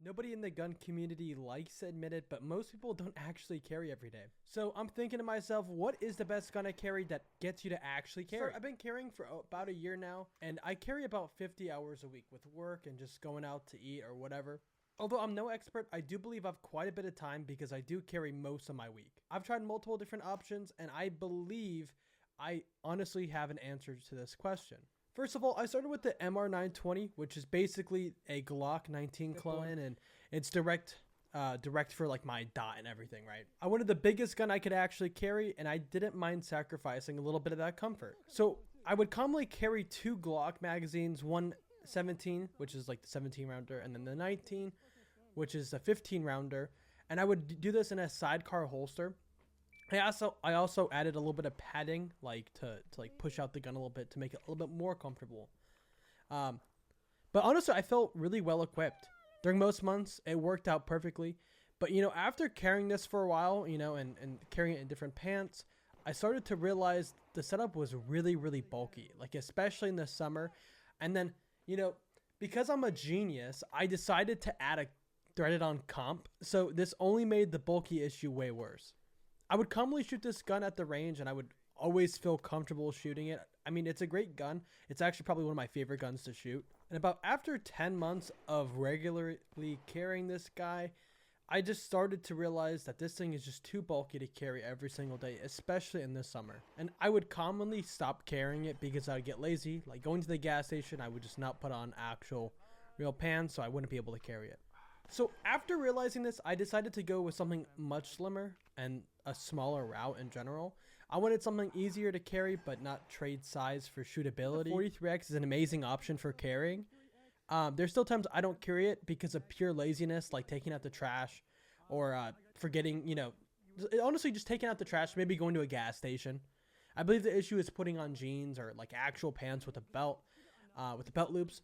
Nobody in the gun community likes to admit it, but most people don't actually carry every day. So I'm thinking to myself, what is the best gun I carry that gets you to actually carry? So I've been carrying for about a year now, and I carry about 50 hours a week with work and just going out to eat or whatever. Although I'm no expert, I do believe I have quite a bit of time because I do carry most of my week. I've tried multiple different options, and I believe I honestly have an answer to this question. First of all, I started with the MR920, which is basically a Glock 19 clone, and it's direct for like my dot and everything, right? I wanted the biggest gun I could actually carry, and I didn't mind sacrificing a little bit of that comfort. So I would commonly carry 2 Glock magazines, one 17, which is like the 17 rounder, and then the 19, which is a 15 rounder, and I would do this in a sidecar holster. I also added a little bit of padding, like to like push out the gun a little bit to make it a little bit more comfortable. But honestly, I felt really well equipped. During most months, it worked out perfectly. But, you know, after carrying this for a while, you know, and carrying it in different pants, I started to realize the setup was really, really bulky, like especially in the summer. And then, you know, because I'm a genius, I decided to add a threaded on comp. So this only made the bulky issue way worse. I would commonly shoot this gun at the range, and I would always feel comfortable shooting it. I mean, it's a great gun. It's actually probably one of my favorite guns to shoot. And after 10 months of regularly carrying this guy, I just started to realize that this thing is just too bulky to carry every single day, especially in the summer. And I would commonly stop carrying it because I would get lazy. Like going to the gas station, I would just not put on actual real pants, so I wouldn't be able to carry it. So after realizing this, I decided to go with something much slimmer and a smaller route in general. I wanted something easier to carry, but not trade size for shootability. The 43X is an amazing option for carrying. There's still times I don't carry it because of pure laziness, like taking out the trash or forgetting, you know, honestly just taking out the trash, maybe going to a gas station. I believe the issue is putting on jeans or like actual pants with a belt, with the belt loops.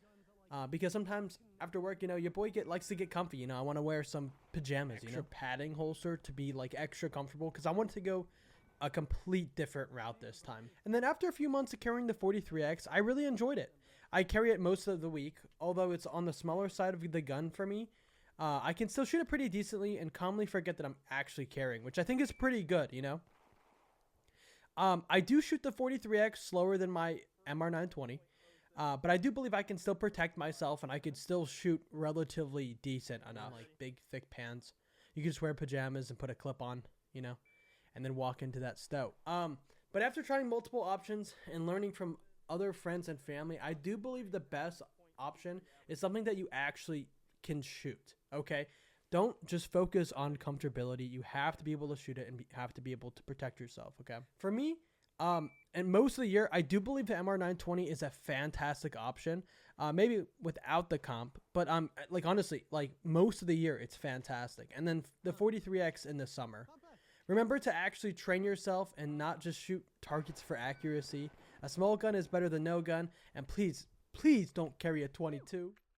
Because sometimes after work, you know, your boy likes to get comfy. You know, I want to wear some pajamas, you know, padding holster to be like extra comfortable because I wanted to go a complete different route this time. And then after a few months of carrying the 43X, I really enjoyed it. I carry it most of the week, although it's on the smaller side of the gun for me. I can still shoot it pretty decently and calmly forget that I'm actually carrying, which I think is pretty good, you know. I do shoot the 43X slower than my MR920. But I do believe I can still protect myself, and I could still shoot relatively decent enough. Like big, thick pants. You can just wear pajamas and put a clip on, you know, and then walk into that stoat. But after trying multiple options and learning from other friends and family, I do believe the best option is something that you actually can shoot, okay? Don't just focus on comfortability. You have to be able to shoot it and have to be able to protect yourself, okay? For me, and most of the year, I do believe the MR920 is a fantastic option. Maybe without the comp, but like honestly, like most of the year, it's fantastic. And then the 43X in the summer. Remember to actually train yourself and not just shoot targets for accuracy. A small gun is better than no gun, and please, please don't carry a 22.